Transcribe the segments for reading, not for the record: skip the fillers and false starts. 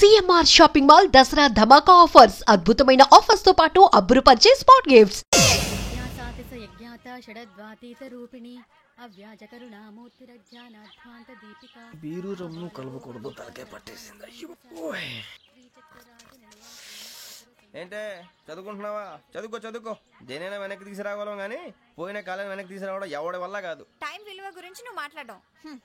CMR shopping mall Dasara ధమాకా offers. అద్భుతమైన offers తో పాటు అబ్బురుపరిచే స్పాట్ గిఫ్ట్స్. బీరు రమ్ము కలవకూడదు, తలకే పట్టేసింది. ఏంటే చదువుకుంటున్నావా? చదువుకో. దేనైనా వెనక్కి తీసుకురావాలం గానీ పోయిన కాలం వెనక్కి తీసుకురావడం ఎవడి వల్ల కాదు. టైం విలువ గురించి నువ్వు మాట్లాడడం.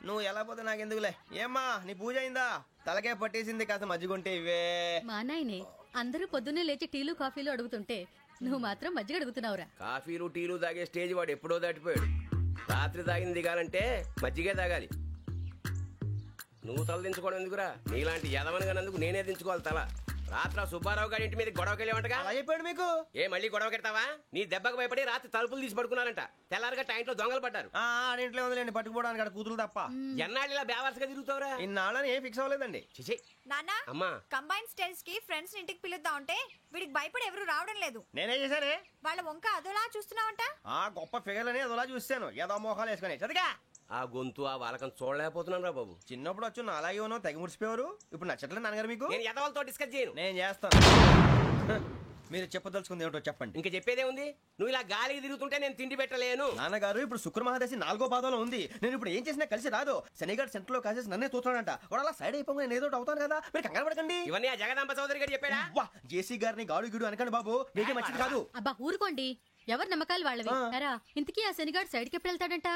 నువ్వు ఎలా పోతే నాకెందుకులే. ఏమ్మా నీ పూజ అయిందా? తలకే పట్టేసింది, కాస్త మజ్జిగుంటే ఇవే. మా నాయనే అందరూ పొద్దున్నే లేచి టీలు కాఫీలు అడుగుతుంటే నువ్వు మాత్రం మజ్జిగ అడుగుతున్నావురా. కాఫీలు టీలు తాగే స్టేజ్ వాడు ఎప్పుడో దాటిపోయాడు. రాత్రి తాగింది దిగాలంటే మజ్జిగే తాగాలి. నువ్వు తల దించుకోవడం ఎందుకురా? నీలాంటి యదవనగానందుకు నేనే దించుకోవాలి తల. రాత్రి సుబ్బారావు గారి ఇంటి మీద గొడవకి వెళ్ళేవంటగా. అలా చెప్పాడు మీకు? ఏ మళ్ళీ గొడవ కెడతావా? నీ దెబ్బకు భయపడి రాత్రి తలుపులు తీసి పడుకున్నారంట. తెల్లారగా టైంట్లో దొంగలు పడ్డారు. ఆడింట్లో ఉందిలేండి, పట్టుకుపోవడానికి అక్కడ కూతురు తప్ప. ఎన్నాళ్ళు ఇలా బేవర్స్గా తిరుగుతావురా? ఇన్నాళ్ళని ఏం ఫిక్స్ అవ్వలేదండి. చిచి నాన్న, అమ్మా కంబైన్ స్టైల్స్ కి ఫ్రెండ్స్ ఇంటికి పిలుద్దాం అంటే వీడికి భయపడి ఎవరు రావడం లేదు. నేనే చేశానే? వాళ్ళ వంక అదోలా చూస్తున్నావంట. గొప్ప ఫిగర్లని అదోలా చూస్తాను. ఏదో మోహాలు వేసుకుని చదిగా. ఆ గొంతు ఆ వాలకం చూడలేకపోతున్నాను రా బాబు. చిన్నప్పుడు వచ్చి నా అలాగే ఉన్నావు, తెగ ముడిచిపోయారు. ఇప్పుడు నచ్చట్లేదు నాన్నగారు మీకు? నేను యదవలతో డిస్కస్ చేయను. నేను చేస్తాను. మీరు చెప్పదలుచుకుంది ఏమిటో చెప్పండి. ఇంకా చెప్పేదే ఉంది. నువ్వు ఇలా గాలికి తిరుగుతుంటే నేను తిండి పెట్టలేను. నాన్నగారు ఇప్పుడు శుక్ర మహాదశి 4వ పాదంలో ఉంది. నేను ఇప్పుడు ఏం చేసినా కలిసి రాదు. శనిగారు సెంటర్ లో కాసేసి నన్నే చూస్తాడంట. వాడు అలా సైడ్ అయిపోయి నేను ఏదో అవుతాను కదా, మీరు కంగారు పడకండి. ఇవన్నీ ఆ జగదాంబ చౌదరి గారు చెప్పాడా? జేసీ గారిని గాడు గిడు అనకండి బాబు, మీకే మంచిది కాదు. అబ్బా ఊరుకోండి, ఎవరి నమ్మకాలు వాళ్ళవి. ఇంతకీ ఆ శనిగాడు సైడ్ కి ఎప్పుడు వెళ్తాడంట?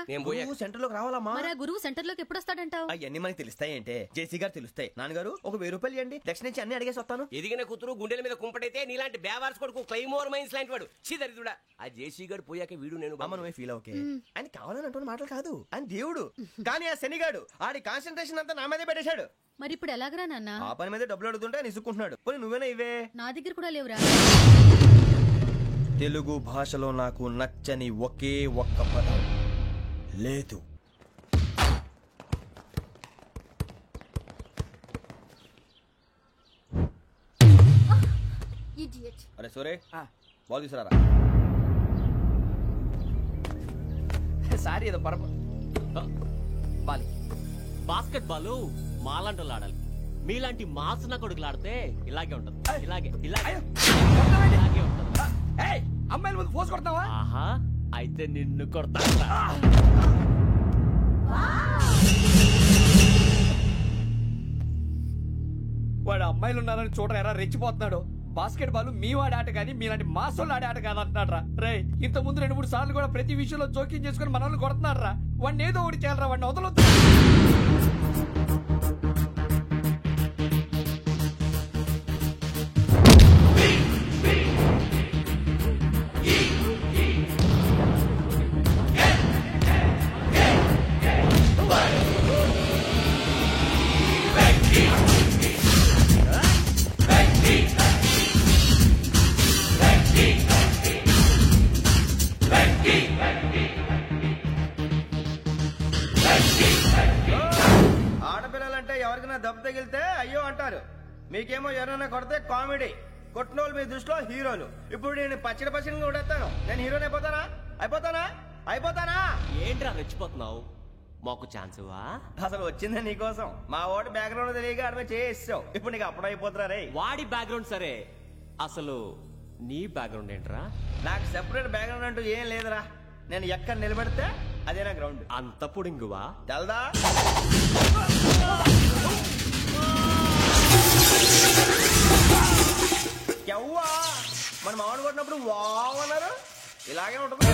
సెంటర్ లోకి రావాలమ్మా. మరి ఆ గురువు సెంటర్ లోకి ఎప్పుడు వస్తాడంటావు? అవన్నీ మనకి తెలుస్తాయి అంటే జేసీ గారు తెలుస్తాయి. నాన్నగారు ఒక 1000 రూపాయలు ఇవ్వండి, దక్షిణ నుంచి అన్ని అడిగేసి వస్తాను. ఎదిగిన కూతురు గుండెల మీద కుంపటైతే నీలాంటి బేవార్స్ కొడుకు క్లైమోర్ మైన్స్ లాంటి వాడు చీదరిదుడా. ఆ జేసీ గారు పోయాక వీడు నేను అమ్మ నువ్వే ఫీల్ ఓకే. ఆయన కావాలని అంటున్న మాటలు కాదు, ఆయన దేవుడు. కానీ ఆ శనిగాడు ఆడి కాన్సన్ట్రేషన్ అంతా నా మీదే పెట్టేశాడు. మరి ఇప్పుడు ఎలాగరా నాన్న? ఆ పని మీద డబ్బులు అడుగుతుంటే నిసుకుంటున్నాడు. పోనీ నువ్వేనా ఇవే? నా దగ్గర కూడా లేవురా. తెలుగు భాషలో నాకు నచ్చని ఒకే ఒక్క పదం లేదు. అరే సోరే, బాల్ తీసుకురారా. సారీ ఏదో బాస్కెట్ బాల్ మాలాంటి వాళ్ళు ఆడాలి. మీలాంటి మాసన కొడుకులు ఆడితే ఇలాగే ఉంటది. ఇలాగే ఉంటది. అమ్మాయిల ముందు ఫోర్స్ కొడతావా? ఆహా, అయితే నిన్ను కొడతా. వాడు అమ్మాయిలు ఉన్నారని చూడరా ఎలా రెచ్చిపోతున్నాడు. బాస్కెట్ బాల్ మీ వాడి ఆట కానీ మీలాంటి మాసోళ్ళు ఆడే ఆట కాదు అంటున్నాడు రా. రే ఇంత ముందు 2-3 సార్లు కూడా ప్రతి విషయంలో జోక్యం చేసుకుని మనల్ని కొడుతున్నాడు రా. వాడిని ఏదో ఒకటి చేయాలరా, వాడిని వదలొద్దు. ఆడపిల్లలంటే ఎవరికైనా దెబ్బ తగిలితే అయ్యో అంటారు, మీకేమో ఎవరైనా కొడితే కామెడీ. కొట్టినోళ్ళు మీ దృష్టిలో హీరోలు. ఇప్పుడు నేను పచ్చడి కొడేస్తాను. నేను హీరోని అయిపోతానా? ఏంట్రా రెచ్చిపోతున్నావు? మాకు ఛాన్స్ అసలు వచ్చిందే నీకోసం. మా వాడి బ్యాక్గ్రౌండ్ తెలియక ఆడమే చేసావు. ఇప్పుడు నీకు అప్పుడు అయిపోతున్నా రే. వాడి బ్యాక్గ్రౌండ్ సరే, అసలు నీ బ్యాక్గ్రౌండ్ ఏంట్రా? నాకు సెపరేట్ బ్యాక్గ్రౌండ్ అంటూ ఏం లేదురా. నేను ఎక్కడ నిలబడితే అదే నా గ్రౌండ్. అంత పుడింగువా? తెల్దా? ఎవ్వా మన మామిడి కొట్టినప్పుడు వావ్ అన్నారు. ఇలాగే ఉంటుంది.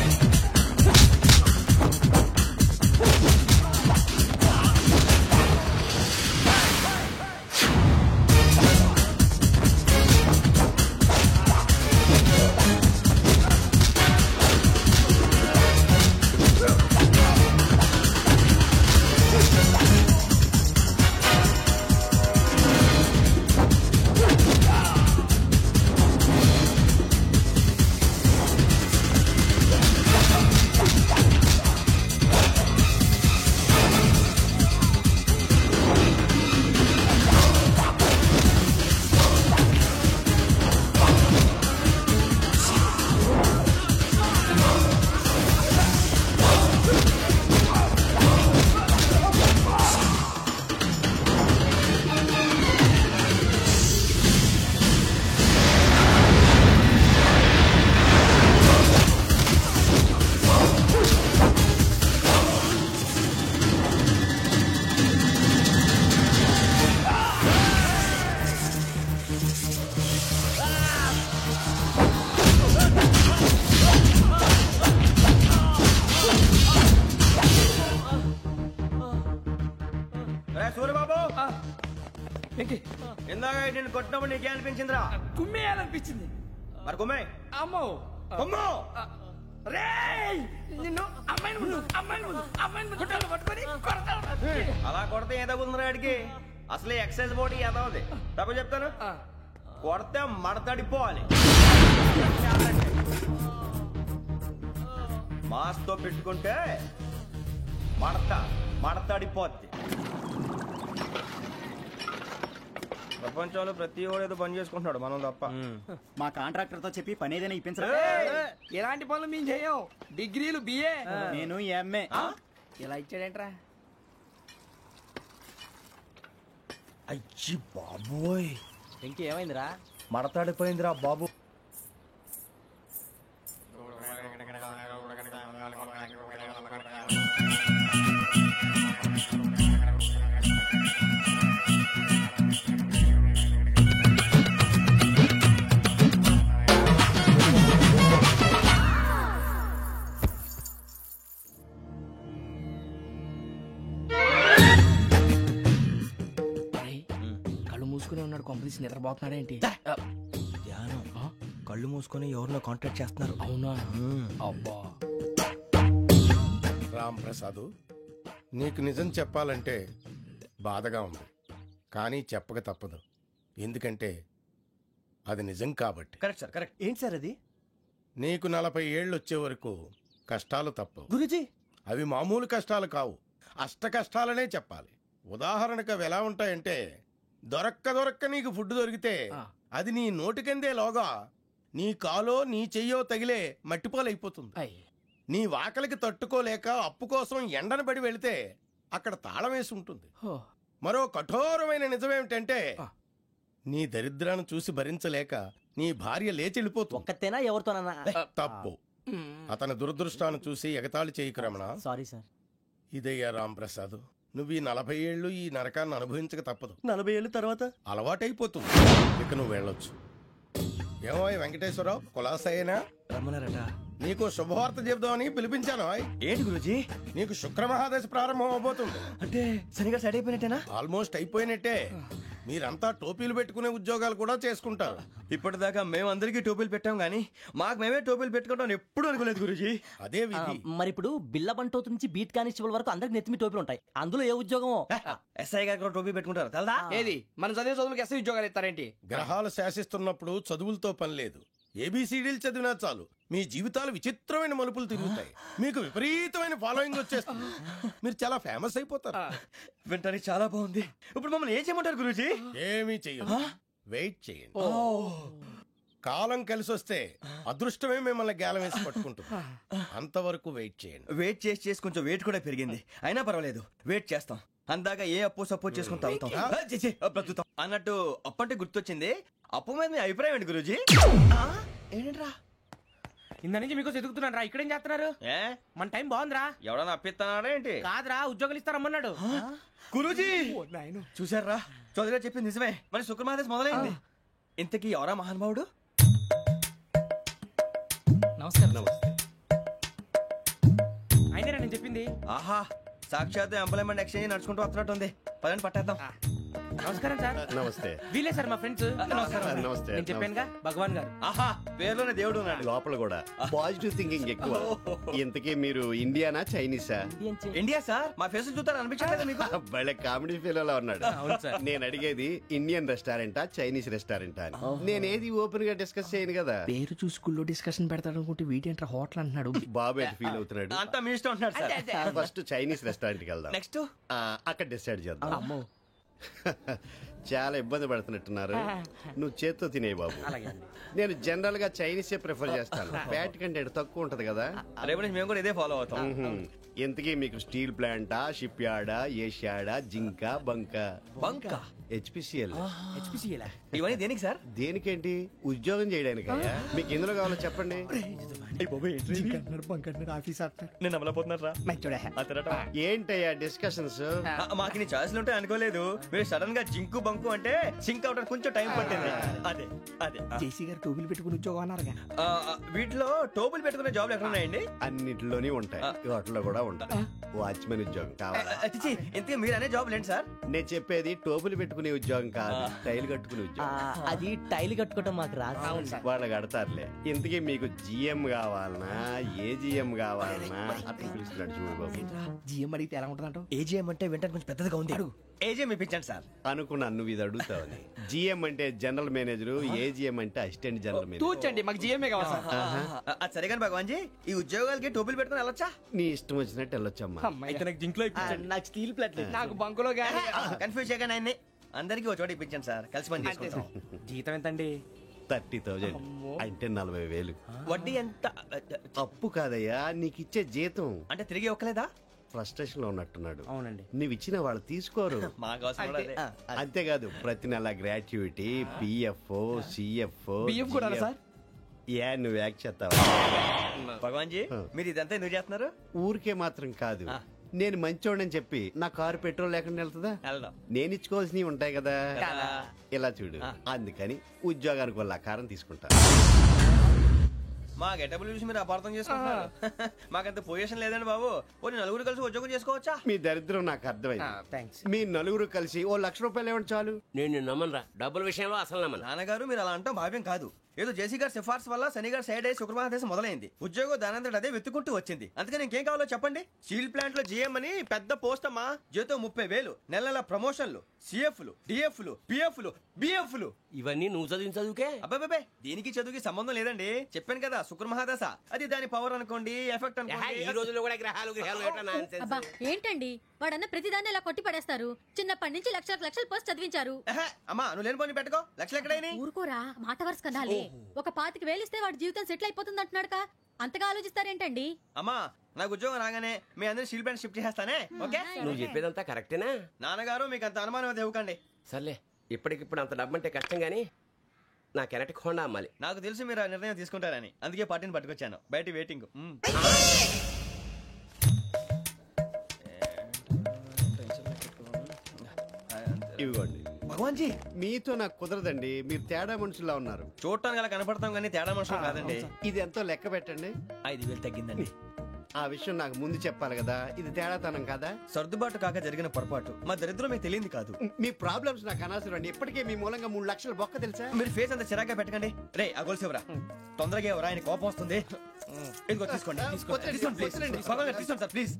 ఇందాక నేను కొట్టినప్పుడు నీకే అనిపించిందిరా? కుమ్మేయాలనిపించింది. మరి కుమ్మే. అమ్మో కుమ్ము. రేయ్ నిన్ను అమ్మాయిని గుడ్డలు పట్టుకొని కొడతాను. అలా కొడితే ఏ తగ్గుతుందిరా ఆడికి? అసలు ఎక్సైజ్ బాడీ ఏదవుది? తప్ప చెప్తాను, కొడితే మడతడిపోవాలి. మాస్తో పెట్టుకుంటే మడతడిపోద్ది. ప్రపంచంలో ప్రతి వాడు ఏదో పని చేసుకుంటున్నాడు, మనం తప్ప. మా కాంట్రాక్టర్ తో చెప్పి పని ఏదైనా ఇప్పించరా? ఎలాంటి పనులు మేము చేయం. డిగ్రీలు బిఏ, నేను ఎంఏ. ఇలా ఇచ్చాడేంట్రా? అయ్యి బాబోయ్, ఇంకేమైందిరా? మడతడిపోయిందిరా బాబు. కళ్ళు మూసుకుని ఉన్నాడు, కొంపదీసి నిద్రపోతున్నాడేంటి? ధ్యానం. కళ్ళు మూసుకొని ఎవరినో కాంటాక్ట్ చేస్తున్నారు. అవునా? అబ్బా. రామ్ ప్రసాద్, నీకు నిజం చెప్పాలంటే బాధగా ఉంది, కానీ చెప్పక తప్పదు. ఎందుకంటే అది నిజం కాబట్టి. Correct sir, correct. ఏంటి సార్ అది? నీకు 40 ఏళ్ళు వచ్చే వరకు కష్టాలు తప్పవు గురుజీ. అవి మామూలు కష్టాలు కావు, అష్ట కష్టాలనే చెప్పాలి. ఉదాహరణకు అవి ఎలా ఉంటాయంటే, దొరక్క నీకు ఫుడ్ దొరికితే అది నీ నోటికందే లోగా నీ కాలో నీ చెయ్యో తగిలే మట్టిపాలైపోతుంది. నీ వాకలికి తట్టుకోలేక అప్పు కోసం ఎండను పడి వెళితే అక్కడ తాళం వేసి ఉంటుంది. మరో కఠోరమైన నిజమేమిటంటే, నీ దరిద్రాన్ని చూసి భరించలేక నీ భార్య లేచి వెళ్ళిపోతుంది. ఒక్కతేనా ఎవరితోనన్నా? తప్పు. అతని దురదృష్టాన్ని చూసి ఎగతాళి చేయకు రమణ. Sorry sir. ఇదయ్యా రాంప్రసాద్, నువ్వు ఈ 40 ఏళ్ళు ఈ నరకాన్ని అనుభవించక తప్పదు. 40 ఏళ్ళ తర్వాత అలవాటైపోతుంది. ఇక నువ్వు వెళ్ళొచ్చు. ఏమో వెంకటేశ్వరరావు, కులాసైనా రమ్మన్నారట. నీకు శుభవార్త చెబుదామని పిలిపించాను. ఏంటి గురుజీ? నీకు శుక్రమహాదశ ప్రారంభం అవబోతుంది. అంటే సరిగా సెట్ అయిపోయినట్టేనా? ఆల్మోస్ట్ అయిపోయినట్టే. మీరంతా టోపీలు పెట్టుకునే ఉద్యోగాలు కూడా చేసుకుంటారు. ఇప్పటిదాకా మేమందరికీ టోపీలు పెట్టాం గానీ మాకు మేమే టోపీలు పెట్టుకుంటాం ఎప్పుడు అనుకోలేదు గురుజీ. అదే విధి. మరి ఇప్పుడు బిల్ల బంటోతు నుంచి బీట్ కానిస్టేబుల్ వరకు అందరికి నెత్తిమి టోపీలు ఉంటాయి. అందులో ఏ ఉద్యోగం? ఎస్ఐ గారు కూడా టోపీ పెట్టుకుంటారు తెలదా? ఏది మన చదివే చదువులకు ఎస్ఐ ఉద్యోగాలు ఇస్తారేంటి? గ్రహాలు శాసిస్తున్నప్పుడు చదువులతో పని లేదు. ఏబిసిడీలు చదివినా చాలు మీ జీవితాలు విచిత్రమైన మలుపులు తిరుగుతాయి. మీకు విపరీతమైన ఫాలోయింగ్ వచ్చేస్తుంది. మీరు చాలా ఫేమస్ అయిపోతారు. వింటానికి చాలా బాగుంది. ఇప్పుడు మమ్మల్ని ఏం చేయమంటారు గురూజీ? ఏమీ చెయ్యదు, వెయిట్ చేయండి. కాలం కలిసి వస్తే అదృష్టమే మిమ్మల్ని గేలం వేసి పట్టుకుంటుంది. అంతవరకు వెయిట్ చేయండి. వెయిట్ చేసి కొంచెం వెయిట్ కూడా పెరిగింది. అయినా పర్వాలేదు, వెయిట్ చేస్తాం. అందాక ఏ అప్పు సపోర్ట్ చేసుకుని తాగుతాం, బ్రతుకుతాం. అన్నట్టు అప్పు అంటే గుర్తొచ్చింది. అప్పు మీద మీ అభిప్రాయం ఏంటి గురూజీ? ఏంటరా ఇంత నుంచి మీకు ఎదుగుతున్నాను రా. ఇక్కడేం చేస్తున్నారు? ఏ మన టైం బాగుందిరా. ఎవడన్నా అప్పిస్తున్నాడా ఏంటి? కాదురా, ఉద్యోగాలు ఇస్తారమ్మన్నాడు. గురూజీ చూసారా, చౌదరిగా చెప్పింది నిజమే. మరి శుక్రమాదేశ్ మొదలైంది. ఇంతకీ ఎవరా మహానుభావుడు? నమస్కారం. అయినా నేను చెప్పింది. ఆహా, సాక్షాత్ ఎంప్లాయ్మెంట్ ఎక్స్చేంజ్ నడుచుకుంటూ వస్తున్నట్టు ఉంది. పదండి పట్టేద్దాం. నమస్కారం సార్. నమస్తే. వీలే సార్ మా ఫ్రెండ్స్. నమస్తే. నేను చెప్పానుగా, భగవాన్ గారు. ఆహా, పేరులోనే దేవుడు ఉన్నాడు. లోపల కూడా పాజిటివ్ థింకింగ్ ఎక్కువ. ఇంతకీ మీరు ఇండియానా చైనీసా? India sir. మా ఫేస్ చూస్తారు అనిపించలేదు మీకు? భలే కామెడీ ఫీల్ అలా ఉన్నాడు. నేను అడిగేది ఇండియన్ రెస్టారెంటా చైనీస్ రెస్టారెంటా అని. నేనేది ఓపెన్ గా డిస్కస్ చేయను కదా. పేరు చూసి స్కూల్లో డిస్కషన్ పెడతాడు అనుకుంటే వీటేంట్రా హోటల్ అంటున్నాడు. బాబు ఎట్ ఫీల్ అవుతున్నాడు. అంతా మీ ఇష్టం ఉంటున్నాడు సార్. ఫస్ట్ చైనీస్ రెస్టారెంట్ కి వెళ్దాం. నెక్స్ట్ అక్కడ డిసైడ్ చేద్దాం. చాలా ఇబ్బంది పడుతున్నట్టున్నారు. నువ్వు చేత్తో తినే బాబు. నేను జనరల్ గా చైనీసే ప్రిఫర్ చేస్తాను. ఫ్యాట్ కంటెంట్ తక్కువ ఉంటది కదా. రేపు నుంచి మేము కూడా ఇదే ఫాలో అవుతాం. ఎంతకీ మీకు స్టీల్ ప్లాంటా, షిప్ యార్డా, ఏషియాడా, జింక, బంకా? బంకా, హెచ్పిసిఎల్. ఇవన్నీ దేనికి సార్? దేనికేంటి? ఉద్యోగం చేయడానికి. మీకు ఎందులో కావాలో చెప్పండి. నేను అమలపోతున్నారా? ఏంటయ్యా డిస్కషన్స్? మాకు నీ ఛాయిస్లు ఉంటాయి అనుకోలేదు. మీరు సడన్ గా జింకు బంకు అంటే సింక్ అవడానికి కొంచెం టైం పట్టింది. అదే అదే జేసీ గారు టోపీలు పెట్టుకుని ఉద్యోగం అన్నారుగా. వీటిలో టోపులు పెట్టుకునే జాబ్లు ఎక్కడ ఉన్నాయండి? అన్నిటిలోనే ఉంటాయి, వాటిలో కూడా ఉంటాయి. వాచ్మెన్ ఉద్యోగం కావాలా? ఇంతకీ మీరు అనే జాబ్ లేండి సార్? నేను చెప్పేది టోపులు పెట్టుకునే కట్టుకునే ఉద్యోగం కాదు, టైల్ కట్టుకునే ఉద్యోగం. అది టైల్ కట్టుకోవటం మాకు రాదు. వాళ్ళు కడతారులే. ఇంతకీ మీకు జిఎం కావాలనా, ఏ జిఎం కావాలనా అట్లా పిలుస్తున్నాడు చూడు బాబు. జిఎం అడిగితే ఎలా ఉంటుందంట? ఏజీఎం అంటే వెంటనే కొంచెం పెద్దదిగా ఉంది. ఏజీఎం ఇప్పించండి సార్. అనుకున్నాను నువ్వు ఇది అడుగుతావని. జిఎం అంటే జనరల్ మేనేజర్, ఏజిఎం అంటే అసిస్టెంట్ జనరల్ మేనేజర్. తూచండి, మాకు జిఎంఏ కావాలి సార్. అది సరే కానీ భగవాన్ జీ, ఈ ఉద్యోగాలకి టోపీలు పెట్టుకుని వెళ్ళొచ్చా? నీ ఇష్టం వచ్చినట్టు వెళ్ళొచ్చమ్మా. అయితే నాకు జింక్లో నాకు స్టీల్ ప్లేట్ నాకు బంకులో గానీ. కన్ఫ్యూజ్ చేయగానే ఆయన్ని అందరికీ ఒక చోట ఇప్పించండి సార్, కలిసి పని చేసుకుంటాం. జీతం ఎంతండి? 30,000 అంటే 40,000. వడ్డీ ఎంత? అప్పు కాదయ్యా, నీకు ఇచ్చే జీతం. అంటే తిరిగి ఒక్కలేదా? ఫ్రస్ట్రేషన్ లో ఉన్నట్టున్నాడు. అవునండి. నువ్వు ఇచ్చిన వాళ్ళు తీసుకోరు. మాకు అవసరం కూడా అదే. అంతేకాదు ప్రతి నెల గ్రాట్యుటీ, పిఎఫ్, సిఎఫ్. బియ్యం కూడా సార్? నువ్వు యాక్ చేస్తావా? భగవాన్ జీ, మీరు ఇదంతా ఎందుకు చేస్తున్నారు? ఊరికే మాత్రం కాదు, నేను మంచోడని చెప్పి నా కారు పెట్రోల్ లేకుండా వెళ్తుందా? వెళ్దాం. నేను ఇచ్చుకోవాల్సినవి ఉంటాయి కదా. కదా. ఇలా చూడు, అందుకని ఉద్యోగానికి వాళ్ళ ఆకారం తీసుకుంటా. మా గెటబుల్ చూసి మీరు అపార్థం చేసుకుంటున్నారు. మాకంత పొజిషన్ లేదండి బాబు. ఓ నలుగురు కలిసి ఉద్యోగం చేసుకోవచ్చా? మీ దరిద్రం నాకు అర్థమైంది. మీ నలుగురు కలిసి ఓ ₹1,00,000 ఇవ్వండి చాలు. నేను నమ్మనరా, డబ్బుల విషయంలో అసలు నమ్మను. నాన్నగారు మీరు అలా అంటాం భావ్యం కాదు. ఏదో జేసీ గారి సిఫార్సు వల్ల శని గారు సైడ్ అయ్యి శుక్రవారం మొదలైంది. ఉద్యోగం దానంతటి అదే వెతుకుంటూ వచ్చింది. అందుకని ఇంకేం కావాలో చెప్పండి. స్టీల్ ప్లాంట్ లో జీఎం అని పెద్ద పోస్ట్ అమ్మా. జీతం 30,000, నెల నెల ప్రమోషన్లు, సిఎఫ్లు, డిఎఫ్లు, పిఎఫ్లు, బిఎఫ్లు. ఇవన్నీ నువ్వు చదివిన చదువుకే? అబ్బాబే, దీనికి చదువుకి సంబంధం లేదండి. చెప్పాను కదా, శుక్ర మహాదశ. అది దాని పవర్ అనుకోండి, ఎఫెక్ట్ అనుకోండి. ఈ రోజుల్లో కూడా గ్రహాలు ఎట్లా nonsense? అబ్బా ఏంటండి వాడన్న ప్రతిదాన్ని ఇలా కొట్టి పడేస్తారు. చిన్నప్పటి నుంచి లక్షల పోస్ట్ చదివించారు. అమ్మా నువ్వు లేని పోనీ పెట్టుకో. లక్షలు ఎక్కడైనా ఊరుకోరా, మాట వరుస కదాలే. ఒక 25,000 ఇస్తే వాడి జీవితం సెటిల్ అయిపోతుంది అంటున్నాడుగా. అంతగా ఆలోచిస్తారేంటండి? అమ్మా నాకు ఉద్యోగం రాగానే మీ అందరూ స్టీల్ ప్లాంట్ షిఫ్ట్ చేస్తానే. ఓకే? నువ్వు చెప్పేదంతా కరెక్టేనా? నాన్నగారు మీకు అంత అనుమానం అది ఇవ్వకండి. సర్లే, ఇప్పటికిప్పుడు అంత డబ్బు అంటే కష్టం గానీ నా కెనటిక్ హోండా అమ్మాలి. నాకు తెలుసు మీరు ఆ నిర్ణయం తీసుకుంటారని, అందుకే పార్టీని పట్టుకొచ్చాను. బయట వెయిటింగ్. ఇవ్వండి. భగవాన్ జీ, మీతో నాకు కుదరదండి. మీరు తేడా మనుషుల్లా ఉన్నారు. చూడటానికి అలా కనపడతాం కానీ తేడా మనుషులు కాదండి. ఇది ఎంతో లెక్క పెట్టండి. 5,000 తగ్గిందండి. ఆ విషయం నాకు ముందు చెప్పాలి కదా. ఇది తేడాతనం కదా. సర్దుబాటు కాక జరిగిన పొరపాటు. మా దరిద్రం మీకు తెలియదు కాదు. మీ ప్రాబ్లమ్స్ నాకు అనవసరం అండి. ఇప్పటికే మీ మూలంగా 3 లక్షలు బొక్క తెలుసా. మీరు ఫేస్ అంత చిరాగ్గా పెట్టకండి. రే ఆ గొలుసు ఎవరా? తొందరగా ఎవరా? ఆయన కోపం వస్తుంది. ఇదిగో తీసుకోండి. తీసుకోండి సార్ ప్లీజ్.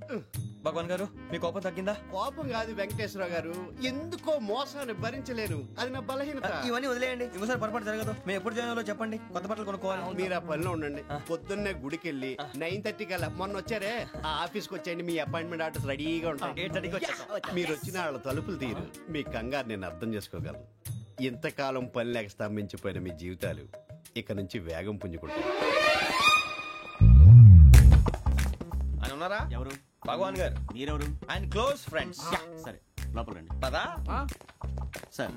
భగవాన్ గారు మీ కోపం తగ్గిందా? కోపం కాదు వెంకటేశ్వరరావు గారు, ఎందుకో మోసాన్ని భరించలేను. అది నా బలహీనత. ఇవన్నీ వదిలేయండి, ఇంకోసారి పొరపాటు జరగదు. మేము ఎప్పుడు జాయిన్ చెప్పండి, కొత్త బట్టలు కొనుక్కోవాలి. మీరు ఆ పనిలో ఉండండి. పొద్దున్నే గుడికి వెళ్ళి 9:30 కల్లా, మొన్న వచ్చారే ఆ ఆఫీస్కి వచ్చేయండి. మీ అపాయింట్మెంట్ ఆర్డర్స్ రెడీగా ఉంటాయి. 8:30కి వచ్చేస్తాం. మీరు వచ్చిన వాళ్ళ తలుపులు తీరు. మీ కంగారు నేను అర్థం చేసుకోగలను. ఇంతకాలం పని లేక స్తంభించిపోయిన మీ జీవితాలు ఇక నుంచి వేగం పుంజుకుంటాయి. ఆయన ఉన్నారా? ఎవరు? భగవాన్ గారు. మీరెవరు? ఆయన క్లోజ్ ఫ్రెండ్స్. సరే లోపల రండి. పదా సార్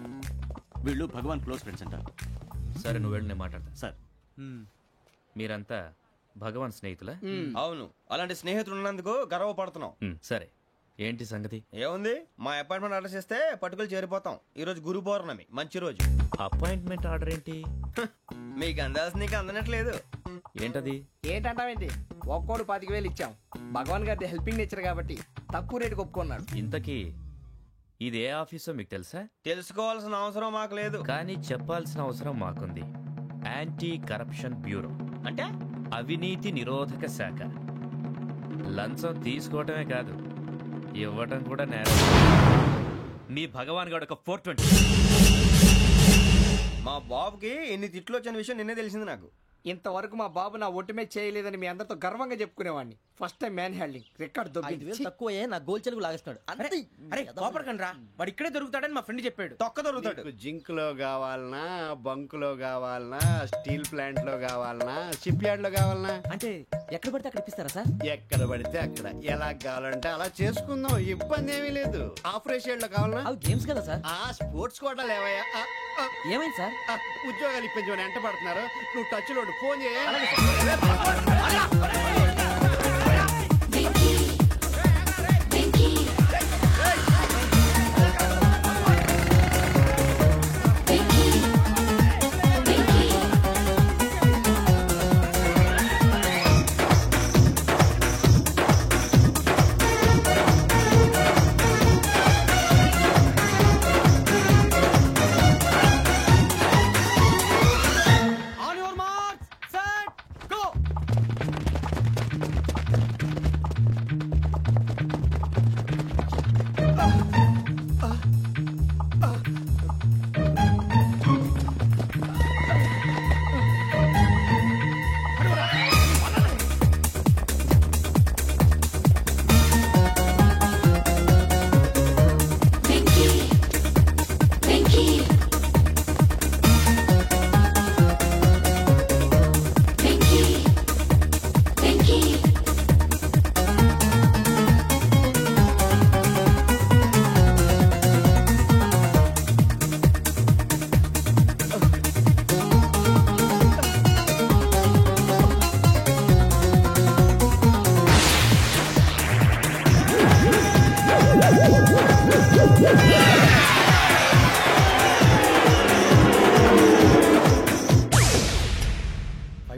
వీళ్ళు భగవాన్ క్లోజ్ ఫ్రెండ్స్ అంటారు. సరే నువ్వు వెళ్ళి నేను మాట్లాడతా. సార్ మీరంతా భగవాన్ స్నేహితులా? అవును, అలాంటి స్నేహితులు ఉన్నందుకు గర్వపడుతున్నాం. సరే ఏంటి సంగతి? ఏముంది, మా అపాయింట్మెంట్ ఆర్డర్ చేస్తే పట్టుకులు చేరిపోతాం. ఈ రోజు గురు పౌర్ణమి, మంచి రోజు. అపాయింట్మెంట్ ఆర్డర్ ఏంటి? మీకు అందాల్సిన నీకు అందనట్లేదు. ఏంటది? ఏంటంటావేంటి? ఒక్కోడు 25,000 ఇచ్చాం. భగవాన్ గారి హెల్పింగ్ నేచర్ కాబట్టి తక్కువ రేటుకి ఒప్పుకున్నాడు. ఇంతకీ ఇది ఏ ఆఫీసో మీకు తెలుసా? తెలుసుకోవాల్సిన అవసరం మాకు లేదు, కానీ చెప్పాల్సిన అవసరం మాకుంది. యాంటీ కరప్షన్ బ్యూరో అంటే అవినీతి నిరోధక శాఖ. లంచం తీసుకోవటమే కాదు, ఇవ్వటం కూడా నేరం. మీ భగవాన్ గారు ఒక 420. మా బాబుకి ఎన్ని తిట్లు వచ్చిన విషయం నిన్నే తెలిసింది నాకు. ఇంతవరకు మా బాబు నా ఒట్టుమే చేయలేదని మీ అందరితో గర్వంగా చెప్పుకునేవాడిని. First time man handing record దొబ్బింది. తక్కువే నా గోల్ చెలుగు లాగేస్తున్నాడు. అరే కోపడకండి రా, వాడు ఇక్కడే దొరుకుతాడని మా ఫ్రెండ్ చెప్పాడు. తొక్క దొరుకుతాడు. జింక్ లో కావాలనా, బంక్ లో కావాలనా, స్టీల్ ప్లాంట్ లో కావాలనా, షిప్ యార్డ్ లో కావాలనా? అంటే ఎక్కడ పడితే అక్కడ ఇప్పిస్తారా సార్? ఎక్కడ పడితే అక్కడ, ఎలా కావాలంటే అలా చేసుకుందాం. ఇబ్బంది ఏమీ లేదు. ఆపరేషన్ లో కావాలనా? అవి గేమ్స్ కదా సార్. ఆ స్పోర్ట్స్ కోటా లేవయ్యా. ఏమైంది సార్? ఉద్యోగాలు ఇప్పించమని ఎంట పడుతున్నారు. నువ్వు టచ్ లో ఫోన్ చేయ.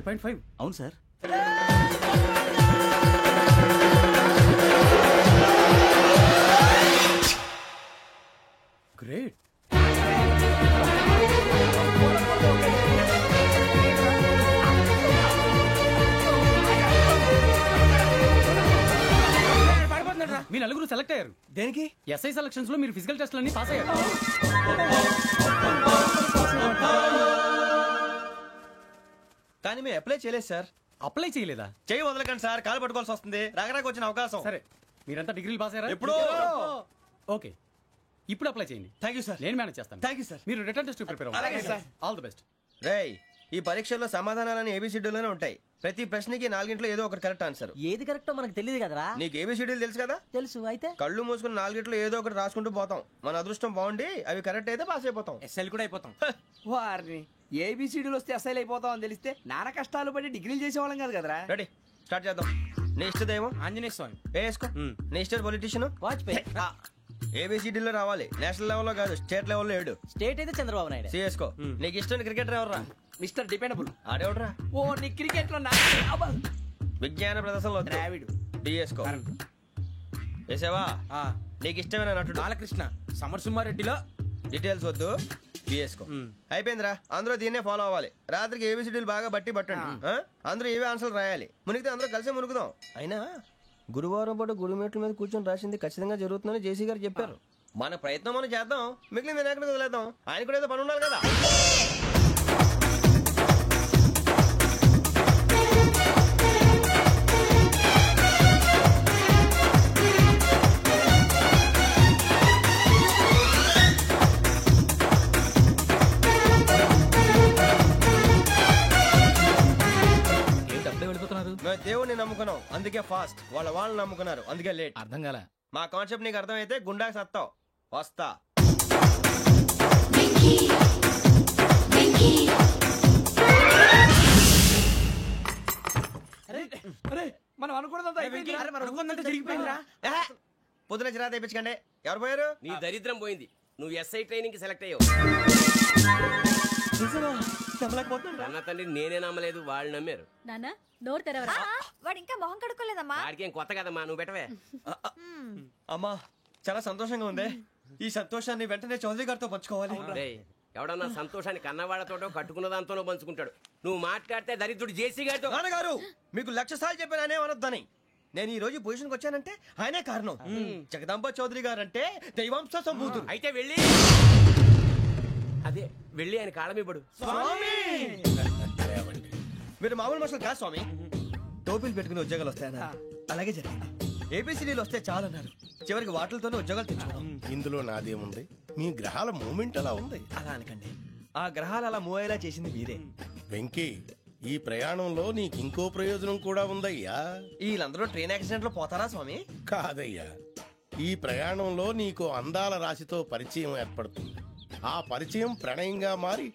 9.5. అవును సార్. గ్రేట్. మీ నలుగురు సెలెక్ట్ అయ్యారు. దేనికి? ఎస్ఐ సెలక్షన్స్ లో మీరు ఫిజికల్ టెస్ట్ అన్ని పాస్ అయ్యారు. కానీ మేము అప్లై చేయలేదు సార్. అప్లై చేయలేదా? చేయి వదలకండి సార్, కాలు పట్టుకోవాల్సి వస్తుంది. రాగరాకు వచ్చిన అవకాశం. సరే, మీరంతా డిగ్రీలు పాస్ అయ్యారా? ఎప్పుడో. ఓకే, ఇప్పుడు అప్లై చేయండి. Thank you sir. నేను మేనేజ్ చేస్తాను. Thank you sir. మీరు రిటర్న్ టెస్ట్ ప్రిపేర్ అవ్వండి. అలాగే సార్. All the best. రేయ్, ఈ పరీక్షల్లో సమాధానాలని ఏబిసిడ్యూల్లోనే ఉంటాయి. ప్రతి ప్రశ్నకి 4 ఏదో ఒకటి కరెక్ట్ ఆన్సర్. ఏది కరెక్టో మనకు తెలియదు కదరా. నీకు ఏబిసిడ్యూల్ తెలుసు కదా? తెలుసు. అయితే కళ్ళు మూసుకుని 4 ఏదో ఒకటి రాసుకుంటూ పోతాం. మన అదృష్టం బాగుండి అవి కరెక్ట్ అయితే పాస్ అయిపోతాం. ఎస్ఎల్ కూడా అయిపోతాం. వారిని ఏబిసిడీలు వస్తే ఎస్ఐలు అయిపోతాం అని తెలిస్తే నాన్న కష్టాలు పడి డిగ్రీలు చేసేవాళ్ళం కాదు కదరా. రెడీ, స్టార్ట్ చేద్దాం. నీ ఇష్టదేమో ఆంజనేయ స్వామి. వేసుకో. నీ ఇష్ట పొలిటీషియన్ వాజ్పేయి. ఏబిసిడీలో రావాలి. నేషనల్ లెవెల్లో కాదు, స్టేట్ లెవెల్లో 7. స్టేట్ అయితే చంద్రబాబు నాయుడు. సిఎస్కో. నీకు ఇష్టం క్రికెటర్ ఎవర్రా? Mister dependable. ఆడేవడరా? ఓ, నీ క్రికెట్ లో విజ్ఞాన ప్రదర్శనలో ద్రావిడు. డిఎస్కో. వేసావా? నీకు ఇష్టమైన నటుడు? బాలకృష్ణ. సమర్సుమారెడ్డిలో డీటెయిల్స్ వద్దు, బిఎస్కో. అయిపోయిందిరా. అందరూ దీన్నే ఫాలో అవ్వాలి. రాత్రికి ఏబిసిడీలు బాగా బట్టి పట్టండి. అందరూ ఏవే ఆన్సర్లు రాయాలి. మునిగితే అందరూ కలిసి మునుగుదాం. అయినా గురువారం పాటు గురుమేట్ల మీద కూర్చొని రాసింది ఖచ్చితంగా జరుగుతుందని జేసీ గారు చెప్పారు. మన ప్రయత్నం మనం చేద్దాం, మిగిలింది నేను ఎక్కడికి వదిలేద్దాం. ఆయన కూడా ఏదో పని ఉండాలి కదా. మేము దేవుడిని నమ్ముకున్నాం, అందుకే ఫాస్ట్. వాళ్ళు నమ్ముకున్నారు, అందుకే లేట్. అర్థం కాలే. మా కాన్సెప్ట్ నీకు అర్థమైతే గుండాకి సత్తావు. వస్తా. మనం అనుకున్నదంతా జరిగిపోయిందిరా. పొద్దున చిరా తెప్పించకండి. ఎవరు పోయారు? నీ దరిద్రం పోయింది. నువ్వు ఎస్ఐ ట్రైనింగ్ కి సెలెక్ట్ అయ్యావు. అన్న తండ్రి నేనే నమ్మలేదు, వాళ్ళు నమ్మారు. నాన్న నోరు తెరవరా. వాడు ఇంకా మొహం కడుక్కోలేదమ్మా. వాడికేం కొత్త కదమ్మా, నువ్వు పెట్టవే. అమ్మా, చాలా సంతోషంగా ఉంది. ఈ సంతోషాన్ని వెంటనే చౌదరి గారితో పంచుకోవాలి. రేయ్, ఎవడన్నా సంతోషాన్ని కన్నవాళ్లతోటో కట్టుకున్న దాంతోనో పంచుకుంటాడు. నువ్వు మాట్లాడితే దరిద్రుడు జేసీ గారితో. నాన్నగారు, మీకు 1,00,000 సార్లు చెప్పాను ఆయనే అనొద్దని. నేను ఈ రోజు పొజిషన్కి వచ్చానంటే ఆయనే కారణం. జగదాంబ చౌదరి గారు అంటే దైవాంశ సంభూతుడు. అయితే వెళ్ళి వెళ్ళి ఆయన కాళ్ళమివ్వడు. మీరు మామూలు మనుషులు కాదు స్వామి. టోపీలు పెట్టుకుని ఉద్యోగాలు వస్తాయన్నారు, అలాగే జరిగింది. ఏబిసిడీలు వస్తే చాలన్నారు, చివరికి వాటిలతోనే ఉద్యోగాలు తెచ్చుకున్నాం. ఇందులో నాదేముంది? మీ గ్రహాల మూమెంట్ అలా ఉంది. అలా అనకండి, ఆ గ్రహాలు అలా మూవ్ అయ్యేలా చేసింది మీరే. వెంకీ, ఈ ప్రయాణంలో నీకు ఇంకో ప్రయోజనం కూడా ఉందయ్యా. వీళ్ళందరూ ట్రైన్ యాక్సిడెంట్ లో పోతారా స్వామి? కాదయ్యా, ఈ ప్రయాణంలో నీకు అందాల రాశితో పరిచయం ఏర్పడుతుంది. ఆ పరిచయం ప్రణయంగా మారి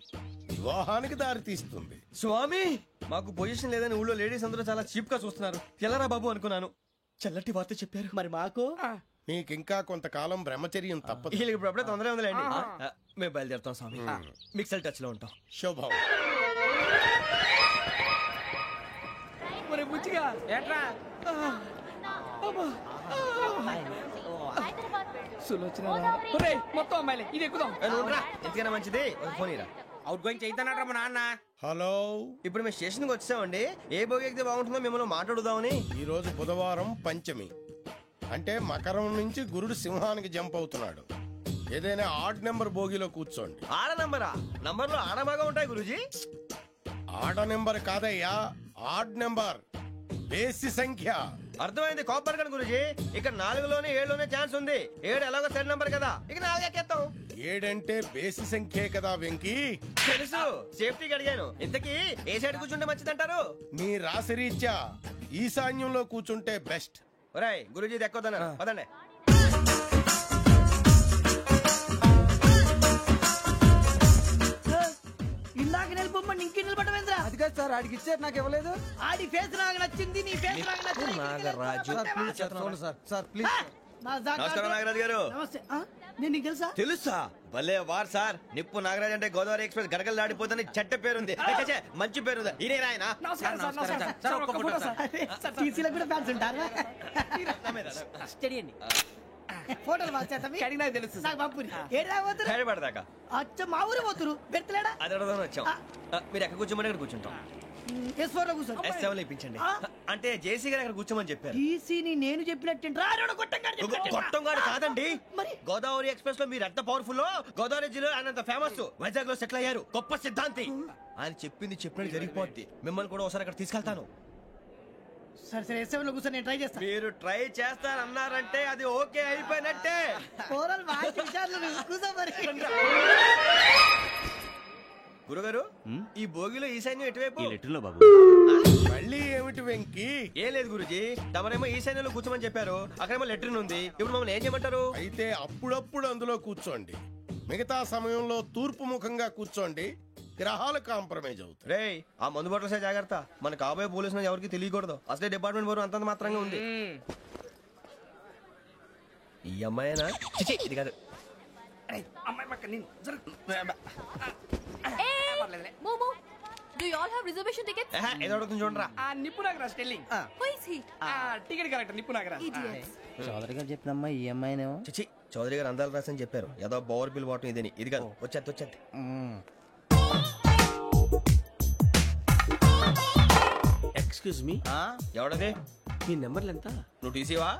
వివాహానికి దారి తీస్తుంది. స్వామి, మాకు పొజిషన్ లేదని ఊళ్ళో లేడీస్ అందరూ చాలా చీప్ గా చూస్తున్నారు. ఎలారా బాబు అనుకున్నాను. చల్లటి వార్త చెప్పారు. మరి మాకు నీకింకా కొంతకాలం బ్రహ్మచర్యం తప్పదు. వీళ్ళకి ఇప్పుడు అప్పుడే తొందరగా ఉందిలేండి. మేము బయలుదేరుతాం స్వామి. మిక్సెల్ టచ్ లో ఉంటాం. శుభం. బుచ్చిగా ఏట్రా మొత్తం అమ్మాయిలే, ఇది ఎక్కుదాం. ఎందుకైనా మంచిది ఫోన్ ఇరా. అవుట్ గోయింగ్ చేద్దానట్రా మా నాన్న. హలో, ఇప్పుడు మేము స్టేషన్ కి వచ్చామండి. ఏ బోగి ఎక్కితే బాగుంటుందో మిమ్మల్ని మాట్లాడుదామని. ఈ రోజు బుధవారం పంచమి, అంటే మకరం నుంచి గురుడు సింహానికి జంప్ అవుతున్నాడు. ఏదైనా ఆడ్ నెంబర్ బోగిలో కూర్చోండి. ఆడ నంబరా? నంబర్లు ఆడ బాగా ఉంటాయి గురూజీ. ఆడ నెంబర్ కాదయ్యా, ఆడ్ నెంబర్, బేసి సంఖ్య. అర్థమైంది. కాపర్ కన్ గురూజీ. ఇక్కడ 4లోనే 7లోనే ఛాన్స్ ఉంది. 7 ఎలాగో సెడ్ నంబర్ కదా, ఇక 4 ఎక్కేస్తాం. 7 అంటే బేసి సంఖ్యే కదా వెంకీ. తెలుసు, సేఫ్టీకి అడిగాను. ఇంతకీ ఏ సైడ్ కూర్చుంటే మంచిదంటారు? నీ రాశి రీత్యా ఈశాన్యంలో కూర్చుంటే బెస్ట్. ఒరేయ్, గురూజీ దెక్కొద్దన్నారు, పదండి. ఇందాక నిలబొమ్మని ఇంకే నిలబడమేంద్రా? అది కాదు సార్, ఆడికి ఇచ్చారు, నాకు ఇవ్వలేదు. ఆడి ఫేస్ నాకు నచ్చింది, నీ ఫేస్ నాకు నచ్చింది. నాగరాజు. Sir please. నా జాగా- నమస్కారం నాగరాజు గారు. నమస్తే. నేను నీకు తెలుసా? తెలుసా? భలే వార్ సార్. నిప్పు నాగరాజ్ అంటే గోదావరి ఎక్స్ప్రెస్ గడగలు దాడిపోతుంది చెట్ట పేరుంది. ఏ, ఛే, ఛే, మంచి పేరుంది. ఇదే ఆయన టీసీలో కూడా ఫ్యాన్స్ ఉంటారా? స్టడీ అండి. ఫోటోలు నాకు తెలుసు. నాకు పంపుని ఏడు రాబోతురు హైదరాబాద్దాకా. అచ్చ మా ఊరు పోతురు పెడతలేడా? అది అడగదామని వచ్చాం. మీరు ఎక్కడ కూర్చోమని అక్కడ కూర్చుంటాం. S4 లో కూర్చో. S7 లో ఇప్పించండి. అంటే జేసీ గారు అక్కడ కూర్చోమని చెప్పారు. టీసీని నేను చెప్పినట్టు గొట్టంగాడు కాదండి. మరి గోదావరి ఎక్స్ప్రెస్ లో మీరు ఎంత పవర్ఫుల్, గోదావరి జిల్లా ఆయన అంత ఫేమస్, వైజాగ్ లో సెటిల్ అయ్యారు, గొప్ప సిద్ధాంతి. ఆయన చెప్పింది చెప్పినట్టు జరిగిపోద్ది. మిమ్మల్ని కూడా ఒకసారి అక్కడ తీసుకెళ్తాను. సరే సరే S7 లో కూర్చొని నేను ట్రై చేస్తాను. మీరు ట్రై చేస్తారన్నారంటే అది ఓకే అయిపోయినట్టే. ఓవరాల్ వాయిస్ విచారణ కూర్చో మరి. గురుగారు ఈ భోగిలో ఈశాన్యం ఎటువైపు? బాబు మళ్ళీ ఏమిటి వెంకీ? ఏం లేదు గురుజీ, తమరేమో ఈశాన్యంలో కూర్చోమని చెప్పారు, అక్కడేమో లెట్రిన్ ఉంది. ఇప్పుడు మమ్మల్ని ఏం చేయమంటారు? అయితే అప్పుడప్పుడు అందులో కూర్చోండి, మిగతా సమయంలో తూర్పు ముఖంగా కూర్చోండి. గ్రహాలు కాంప్రమైజ్ అవుతాయి. రే ఆ మందు బట్టలసే జాగ్రత్త. మన కాబోయే పోలీసులు ఎవరికి తెలియకూడదు. అసలే డిపార్ట్మెంట్ బోరు అంతంత మాత్రంగా ఉంది. ఈ అమ్మాయినా? చిచి, ఇది కాదు. అమ్మాయి పక్క నేను Momo, do you all have reservation tickets? ఏదో అడుగుతుంది చూడరా. నిప్పు Nagaraj telling. Who is he? Ticket correct నిప్పు నాగరాజ్. Idiots. చౌదరి గారు చెప్పినమ్మా ఈ అమ్మాయినేమో. చిచి, చౌదరి గారు అందాలు రాసని చెప్పారు. ఏదో బోర్ బిల్ వాటం ఇదని. ఇది కాదు. వచ్చేది. Excuse me, ఎవడది? మీ నెంబర్లు ఎంత? నువ్వు టీసీవా?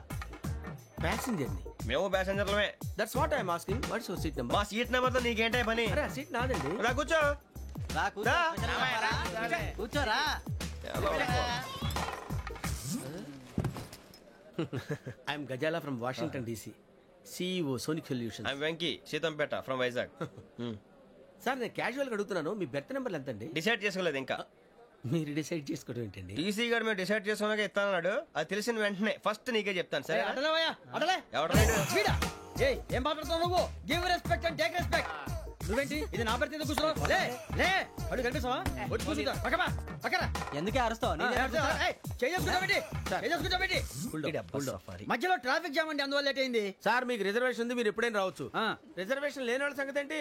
ప్యాసింజర్ ని. మేము ప్యాసెంజర్లమే. That's what I'm asking. What's your seat number? మా సీట్ నెంబర్ తో నీకేంటే పని? అరే సీట్ నాదండి. రా కూర్చో. కూర్చోరా. I'm Gazala from Washington DC, CEO Sonic Solution. I'm Venky, Seethampeta from Vizag. Sir నేను క్యాజువల్ గా అడుగుతున్నాను, మీ బెర్త్ నెంబర్లు ఎంత అండి? డిసైడ్ చేసుకోలేదు ఇంకా. మీరు డిసైడ్ చేసుకోవడం ఏంటండి? టీసీ గారు మేము డిసైడ్ చేసుకున్నాక ఇస్తానన్నాడు. అది తెలిసిన వెంటనే ఫస్ట్ నీకే చెప్తాను. సరే అడలే ఎవడ ఏం మాట్లాడుతున్నావు నువ్వు? Give respect and take respect. నువ్వేంటి ఇది నా పరిస్థితి కూర్చున్నావు? లే లే అడుగు కనిపిస్తావా? వచ్చి కూర్చుంటా. పక్కరా. ఎందుకే అరుస్తావు? మధ్యలో ట్రాఫిక్ జామ్ అండి, అందువల్ల లేట్ అయింది. సార్ మీకు రిజర్వేషన్ ఉంది, మీరు ఎప్పుడైనా రావచ్చు. రిజర్వేషన్ లేని వాళ్ళ సంగతి ఏంటి?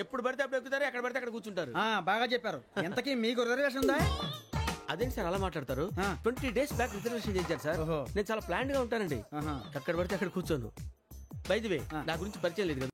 ఎప్పుడు పడితే అప్పుడు ఎక్కుతారు, ఎక్కడ పడితే అక్కడ కూర్చుంటారు. బాగా చెప్పారు. ఎంతకీ మీకు రిజర్వేషన్ ఉందా? అదేంటి సార్ అలా మాట్లాడతారు? 20 days బ్యాక్ రిజర్వేషన్ చేశారు సార్. నేను చాలా ప్లాన్ గా ఉంటానండి. అక్కడ పడితే అక్కడ కూర్చోను. బై ది వే, నా గురించి పరిచయం లేదు కదా.